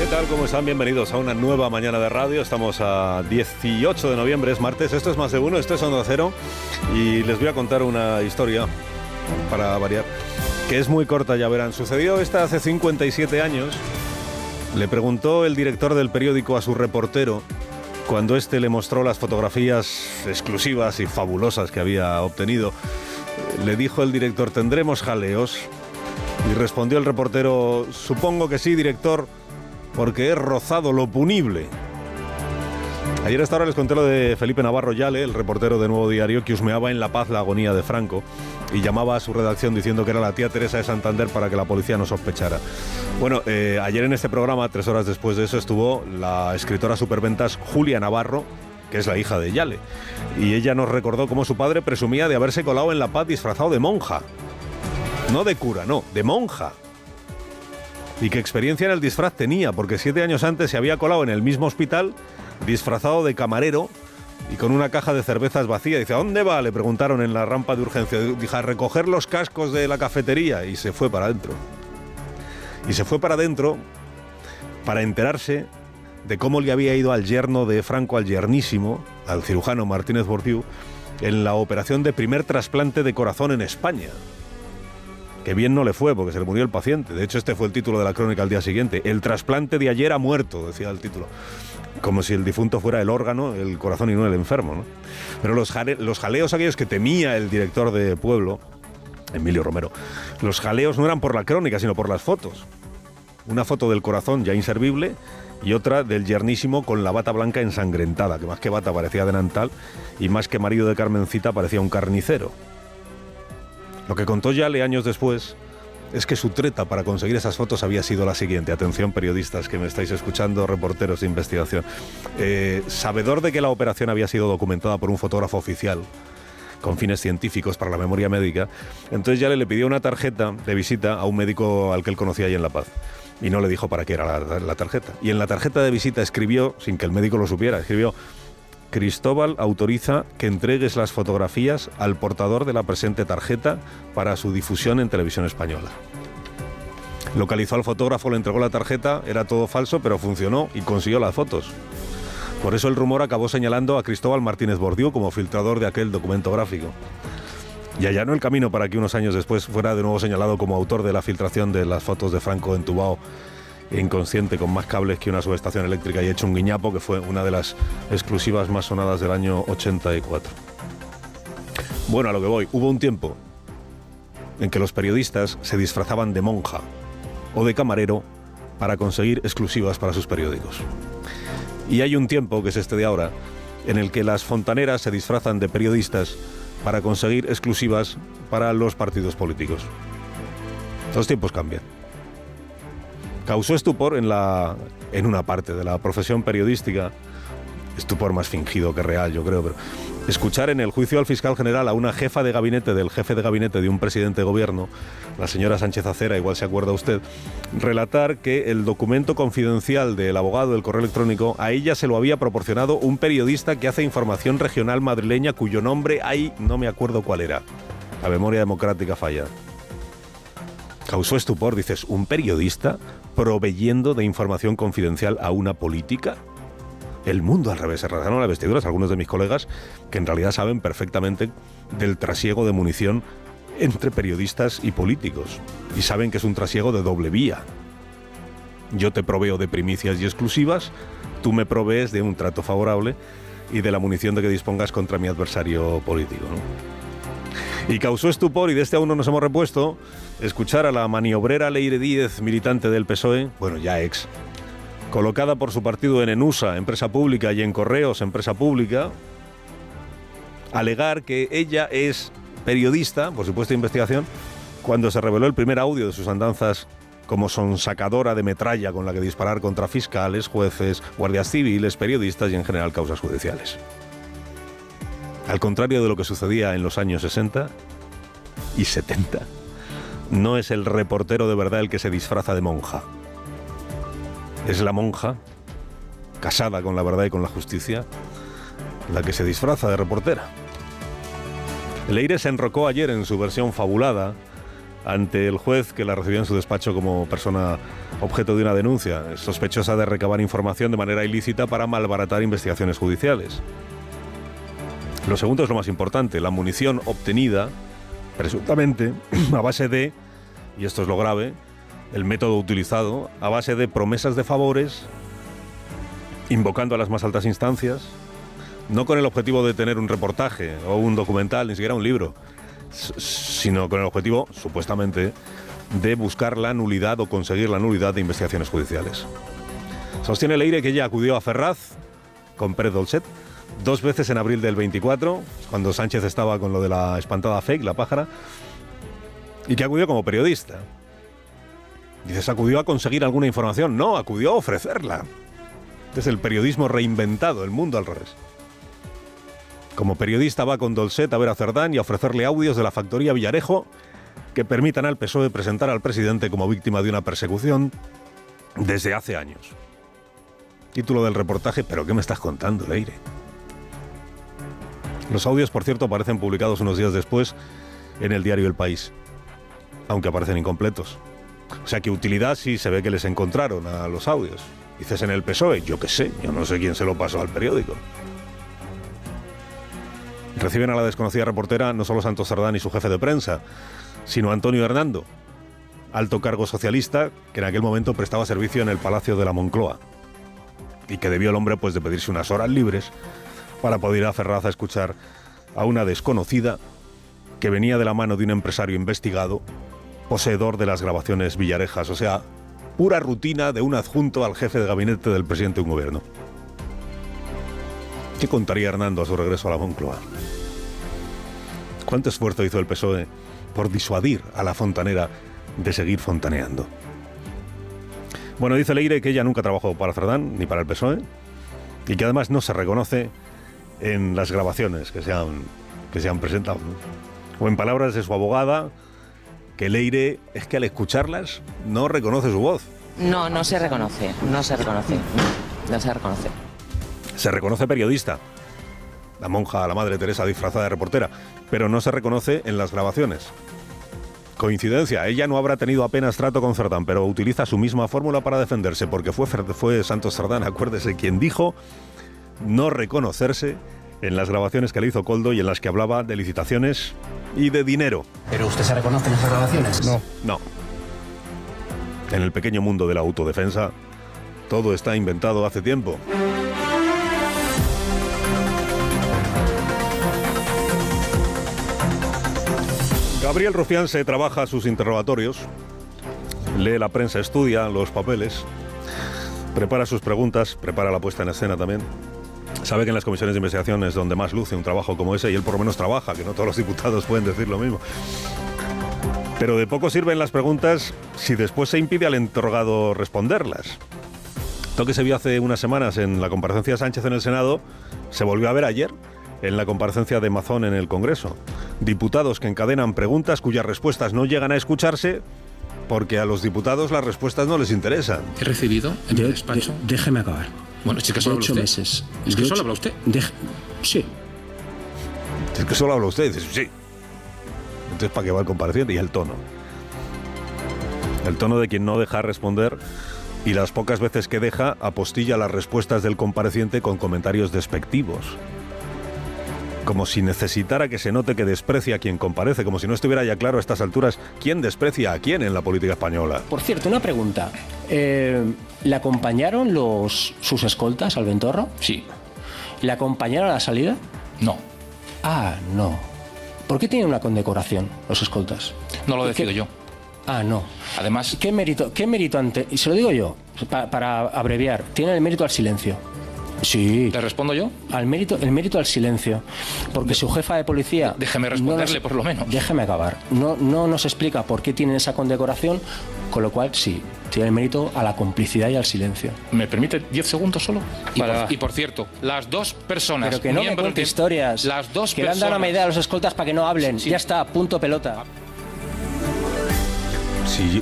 ¿Qué tal? ¿Cómo están? Bienvenidos a una nueva mañana de radio. Estamos a 18 de noviembre, es martes. Esto es Más de Uno, esto es Onda Cero. Y les voy a contar una historia, para variar, que es muy corta, ya verán. Sucedió esta hace 57 años. Le preguntó el director del periódico a su reportero, cuando éste le mostró las fotografías exclusivas y fabulosas que había obtenido. Le dijo el director: ¿tendremos jaleos? Y respondió el reportero: supongo que sí, director, porque he rozado lo punible. Ayer a esta hora les conté lo de Felipe Navarro Yale, el reportero de Nuevo Diario, que husmeaba en La Paz la agonía de Franco y llamaba a su redacción diciendo que era la tía Teresa de Santander para que la policía no sospechara. Bueno, ayer en este programa, 3 horas después de eso, estuvo la escritora superventas Julia Navarro, que es la hija de Yale, y ella nos recordó cómo su padre presumía de haberse colado en La Paz disfrazado de monja. No de cura, no, de monja. Y qué experiencia en el disfraz tenía, porque 7 años antes se había colado en el mismo hospital disfrazado de camarero y con una caja de cervezas vacía. Dice: ¿a dónde va?, le preguntaron en la rampa de urgencia. Dijo: a recoger los cascos de la cafetería. Y se fue para adentro. Y se fue para adentro para enterarse de cómo le había ido al yerno de Franco, al yernísimo, al cirujano Martínez Bordiú, en la operación de primer trasplante de corazón en España. Que bien no le fue, porque se le murió el paciente. De hecho, este fue el título de la crónica al día siguiente. El trasplante de ayer ha muerto, decía el título. Como si el difunto fuera el órgano, el corazón, y no el enfermo, ¿no? Pero los jaleos aquellos que temía el director de Pueblo, Emilio Romero, los jaleos no eran por la crónica, sino por las fotos. Una foto del corazón ya inservible y otra del yernísimo con la bata blanca ensangrentada, que más que bata parecía delantal y más que marido de Carmencita parecía un carnicero. Lo que contó Yale años después es que su treta para conseguir esas fotos había sido la siguiente. Atención, periodistas que me estáis escuchando, reporteros de investigación. Sabedor de que la operación había sido documentada por un fotógrafo oficial con fines científicos para la memoria médica, entonces Yale le pidió una tarjeta de visita a un médico al que él conocía ahí en La Paz. Y no le dijo para qué era la tarjeta. Y en la tarjeta de visita escribió, sin que el médico lo supiera, escribió: Cristóbal autoriza que entregues las fotografías al portador de la presente tarjeta para su difusión en televisión española. Localizó al fotógrafo, le entregó la tarjeta, era todo falso, pero funcionó y consiguió las fotos. Por eso el rumor acabó señalando a Cristóbal Martínez Bordiú como filtrador de aquel documento gráfico. Y allanó el camino para que unos años después fuera de nuevo señalado como autor de la filtración de las fotos de Franco entubado, inconsciente, con más cables que una subestación eléctrica y hecho un guiñapo, que fue una de las exclusivas más sonadas del año 84. Bueno, a lo que voy, hubo un tiempo en que los periodistas se disfrazaban de monja o de camarero para conseguir exclusivas para sus periódicos. Y hay un tiempo, que es este de ahora, en el que las fontaneras se disfrazan de periodistas para conseguir exclusivas para los partidos políticos. Los tiempos cambian. Causó estupor en una parte de la profesión periodística, estupor más fingido que real, yo creo, pero escuchar en el juicio al fiscal general a una jefa de gabinete del jefe de gabinete de un presidente de gobierno, la señora Sánchez Acera, igual se acuerda usted, relatar que el documento confidencial del abogado del correo electrónico a ella se lo había proporcionado un periodista que hace información regional madrileña cuyo nombre ahí no me acuerdo cuál era. La memoria democrática falla. Causó estupor, dices, ¿un periodista proveyendo de información confidencial a una política? El mundo al revés, se rasgaron las vestiduras algunos de mis colegas que en realidad saben perfectamente del trasiego de munición entre periodistas y políticos y saben que es un trasiego de doble vía. Yo te proveo de primicias y exclusivas, tú me provees de un trato favorable y de la munición de que dispongas contra mi adversario político, ¿no? Y causó estupor, y de este aún no nos hemos repuesto, escuchar a la maniobrera Leire Díez, militante del PSOE, bueno, ya ex, colocada por su partido en ENUSA, empresa pública, y en Correos, empresa pública, alegar que ella es periodista, por supuesto de investigación, cuando se reveló el primer audio de sus andanzas como sonsacadora de metralla con la que disparar contra fiscales, jueces, guardias civiles, periodistas y en general causas judiciales. Al contrario de lo que sucedía en los años 60 y 70, no es el reportero de verdad el que se disfraza de monja. Es la monja, casada con la verdad y con la justicia, la que se disfraza de reportera. Leire se enrocó ayer en su versión fabulada ante el juez que la recibió en su despacho como persona objeto de una denuncia, sospechosa de recabar información de manera ilícita para malbaratar investigaciones judiciales. Lo segundo es lo más importante, la munición obtenida, presuntamente, a base de, y esto es lo grave, el método utilizado, a base de promesas de favores, invocando a las más altas instancias, no con el objetivo de tener un reportaje o un documental, ni siquiera un libro, sino con el objetivo, supuestamente, de buscar la nulidad o conseguir la nulidad de investigaciones judiciales. Sostiene Leire que ella acudió a Ferraz con Pérez Dolcet 2 veces en abril del 24, cuando Sánchez estaba con lo de la espantada fake, la pájara, y que acudió como periodista. Dices, ¿acudió a conseguir alguna información? No, acudió a ofrecerla. Es el periodismo reinventado, el mundo al revés. Como periodista va con Dolcet a ver a Cerdán y a ofrecerle audios de la factoría Villarejo que permitan al PSOE presentar al presidente como víctima de una persecución desde hace años. Título del reportaje, ¿pero qué me estás contando, Leire? Los audios, por cierto, aparecen publicados unos días después en el diario El País, aunque aparecen incompletos. O sea que utilidad sí se ve que les encontraron a los audios. Dices en el PSOE, yo qué sé, yo no sé quién se lo pasó al periódico. Reciben a la desconocida reportera no solo Santos Cerdán y su jefe de prensa, sino Antonio Hernando, alto cargo socialista que en aquel momento prestaba servicio en el Palacio de la Moncloa y que debió el hombre pues de pedirse unas horas libres para poder ir a Ferraz a escuchar a una desconocida que venía de la mano de un empresario investigado, poseedor de las grabaciones Villarejas, o sea, pura rutina de un adjunto al jefe de gabinete del presidente de un gobierno. ¿Qué contaría Hernando a su regreso a la Moncloa? ¿Cuánto esfuerzo hizo el PSOE por disuadir a la fontanera de seguir fontaneando? Bueno, dice Leire que ella nunca trabajó para Cerdán ni para el PSOE y que además no se reconoce en las grabaciones que se han presentado, ¿no? O en palabras de su abogada, que Leire es que al escucharlas no reconoce su voz. No se reconoce. Se reconoce periodista, la monja, la madre Teresa disfrazada de reportera, pero no se reconoce en las grabaciones. Coincidencia, ella no habrá tenido apenas trato con Cerdán, pero utiliza su misma fórmula para defenderse, porque fue Santos Cerdán, acuérdese, quien dijo no reconocerse en las grabaciones que le hizo Koldo y en las que hablaba de licitaciones y de dinero. ¿Pero usted se reconoce en esas grabaciones? No. En el pequeño mundo de la autodefensa, todo está inventado hace tiempo. Gabriel Rufián se trabaja sus interrogatorios, lee la prensa, estudia los papeles, prepara sus preguntas, prepara la puesta en escena también. Sabe que en las comisiones de investigación es donde más luce un trabajo como ese, y él por lo menos trabaja, que no todos los diputados pueden decir lo mismo. Pero de poco sirven las preguntas si después se impide al interrogado responderlas. Esto que se vio hace unas semanas en la comparecencia de Sánchez en el Senado, se volvió a ver ayer en la comparecencia de Mazón en el Congreso. Diputados que encadenan preguntas cuyas respuestas no llegan a escucharse porque a los diputados las respuestas no les interesan. He recibido en mi despacho... Déjeme acabar. Bueno, es que solo habla usted. 8 meses. Es que solo habla usted. Sí. Es que solo habla usted. Dice, sí. Entonces, ¿para qué va el compareciente? Y el tono. El tono de quien no deja responder y las pocas veces que deja apostilla las respuestas del compareciente con comentarios despectivos. Como si necesitara que se note que desprecia a quien comparece, como si no estuviera ya claro a estas alturas quién desprecia a quién en la política española. Por cierto, una pregunta. ¿Le acompañaron sus escoltas al Ventorro? Sí. ¿Le acompañaron a la salida? No. Ah, no. ¿Por qué tienen una condecoración los escoltas? No lo decido yo. Ah, no. Además... ¿Qué mérito ante...? Y se lo digo yo, para abreviar. Tienen el mérito al silencio. Sí. ¿Le respondo yo? El mérito al silencio. Porque su jefa de policía... Déjeme responderle, por lo menos. Déjeme acabar. No nos explica por qué tienen esa condecoración, con lo cual sí, tiene el mérito a la complicidad y al silencio. ¿Me permite 10 segundos solo? Y por cierto, las dos personas... Pero que no me cuente historias. Las dos que personas... le han dado una medida a los escoltas para que no hablen. Sí. Ya está, punto pelota.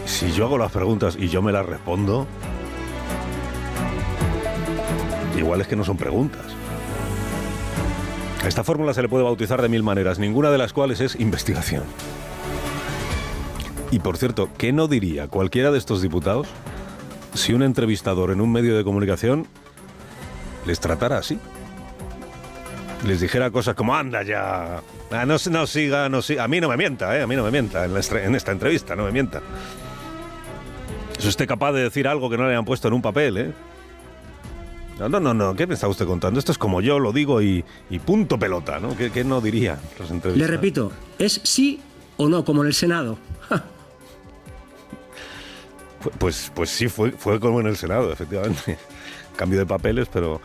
Si yo hago las preguntas y yo me las respondo, igual es que no son preguntas. A esta fórmula se le puede bautizar de 1000 maneras, ninguna de las cuales es investigación. Y por cierto, ¿qué no diría cualquiera de estos diputados si un entrevistador en un medio de comunicación les tratara así? Les dijera cosas como, anda ya, no siga, a mí no me mienta, en esta entrevista, no me mienta. ¿Es usted capaz de decir algo que no le hayan puesto en un papel, No, ¿qué me está usted contando? Esto es como yo lo digo y punto pelota, ¿no? ¿Qué no dirían los entrevistados? Le repito, ¿es sí o no, como en el Senado? Pues sí, fue como en el Senado, efectivamente. Cambio de papeles, pero...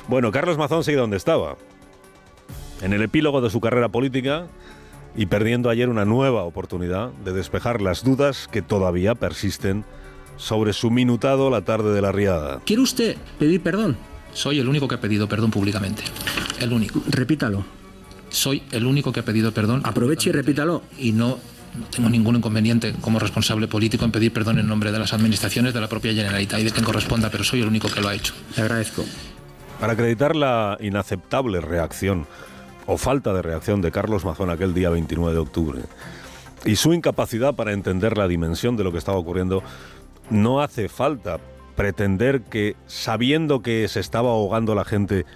Bueno, Carlos Mazón sigue donde estaba. En el epílogo de su carrera política y perdiendo ayer una nueva oportunidad de despejar las dudas que todavía persisten sobre su minutado la tarde de la riada. ¿Quiere usted pedir perdón? Soy el único que ha pedido perdón públicamente. El único. Repítalo. Soy el único que ha pedido perdón. Aproveche y repítalo. Y no tengo ningún inconveniente como responsable político en pedir perdón en nombre de las administraciones de la propia Generalitat y de quien corresponda, pero soy el único que lo ha hecho. Le agradezco. Para acreditar la inaceptable reacción o falta de reacción de Carlos Mazón aquel día 29 de octubre y su incapacidad para entender la dimensión de lo que estaba ocurriendo, no hace falta pretender que, sabiendo que se estaba ahogando la gente,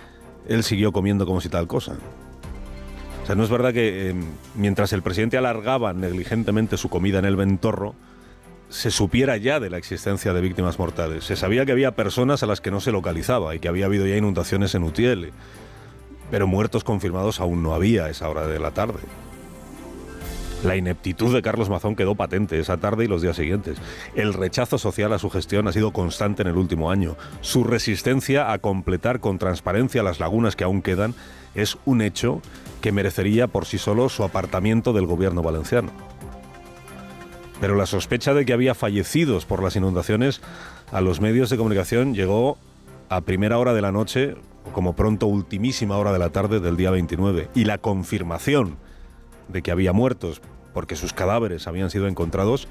él siguió comiendo como si tal cosa. O sea, no es verdad que mientras el presidente alargaba negligentemente su comida en el ventorro, se supiera ya de la existencia de víctimas mortales. Se sabía que había personas a las que no se localizaba y que había habido ya inundaciones en Utiel. Pero muertos confirmados aún no había a esa hora de la tarde. La ineptitud de Carlos Mazón quedó patente esa tarde y los días siguientes. El rechazo social a su gestión ha sido constante en el último año. Su resistencia a completar con transparencia las lagunas que aún quedan es un hecho que merecería por sí solo su apartamiento del gobierno valenciano. Pero la sospecha de que había fallecidos por las inundaciones a los medios de comunicación llegó a primera hora de la noche, o como pronto ultimísima hora de la tarde del día 29. Y la confirmación de que había muertos porque sus cadáveres habían sido encontrados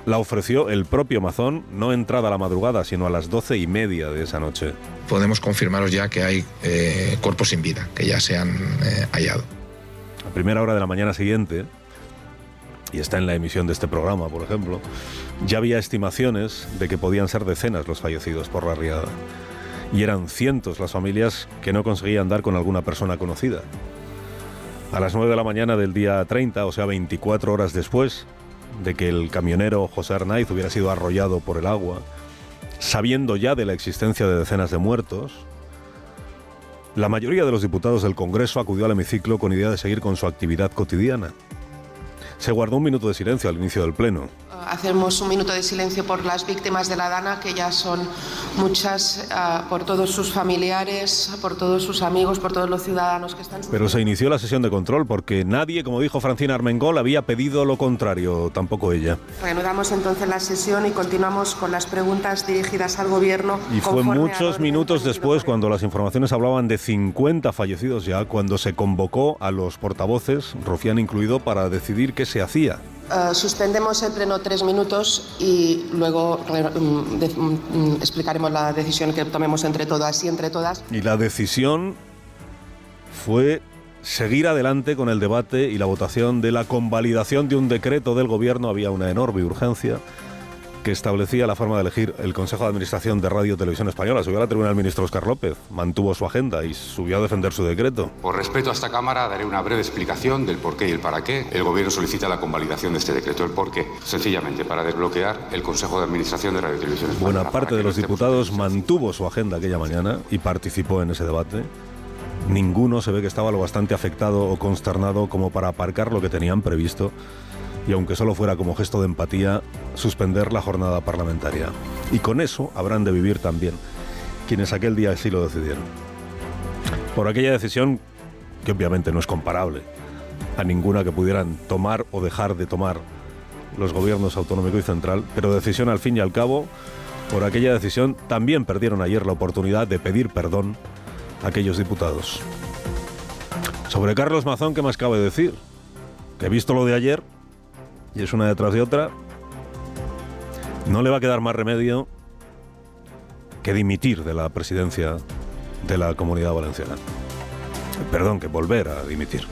la ofreció el propio Mazón, no entrada a la madrugada, sino a las 12:30 de esa noche. Podemos confirmaros ya que hay cuerpos sin vida, que ya se han hallado. A primera hora de la mañana siguiente, y está en la emisión de este programa, por ejemplo, ya había estimaciones de que podían ser decenas los fallecidos por la riada. Y eran cientos las familias que no conseguían dar con alguna persona conocida. A las 9 de la mañana del día 30, o sea 24 horas después de que el camionero José Arnaiz hubiera sido arrollado por el agua, sabiendo ya de la existencia de decenas de muertos, la mayoría de los diputados del Congreso acudió al hemiciclo con idea de seguir con su actividad cotidiana. Se guardó un minuto de silencio al inicio del pleno. Hacemos un minuto de silencio por las víctimas de la Dana, que ya son muchas, por todos sus familiares, por todos sus amigos, por todos los ciudadanos que están... Pero se inició la sesión de control porque nadie, como dijo Francina Armengol, había pedido lo contrario, tampoco ella. Reanudamos entonces la sesión y continuamos con las preguntas dirigidas al Gobierno. Y fue muchos minutos después, cuando las informaciones hablaban de 50 fallecidos ya, cuando se convocó a los portavoces, Rufián incluido, para decidir qué se hacía. Suspendemos el pleno 3 minutos y luego explicaremos la decisión que tomemos entre todas y entre todas. Y la decisión fue seguir adelante con el debate y la votación de la convalidación de un decreto del Gobierno. Había una enorme urgencia que establecía la forma de elegir el Consejo de Administración de Radio y Televisión Española. Subió a la tribuna el ministro Óscar López, mantuvo su agenda y subió a defender su decreto. Por respeto a esta Cámara, daré una breve explicación del por qué y el para qué el Gobierno solicita la convalidación de este decreto. El por qué, sencillamente, para desbloquear el Consejo de Administración de Radio y Televisión Española. Buena parte de los diputados mantuvo su agenda aquella mañana y participó en ese debate. Ninguno se ve que estaba lo bastante afectado o consternado como para aparcar lo que tenían previsto, y aunque solo fuera como gesto de empatía, suspender la jornada parlamentaria. Y con eso habrán de vivir también quienes aquel día así lo decidieron. Por aquella decisión, que obviamente no es comparable a ninguna que pudieran tomar o dejar de tomar los gobiernos autonómico y central, pero decisión al fin y al cabo, por aquella decisión también perdieron ayer la oportunidad de pedir perdón a aquellos diputados. Sobre Carlos Mazón, ¿qué más cabe decir? Que visto lo de ayer, y es una detrás de otra, no le va a quedar más remedio que dimitir de la presidencia de la Comunidad Valenciana. Perdón, que volver a dimitir.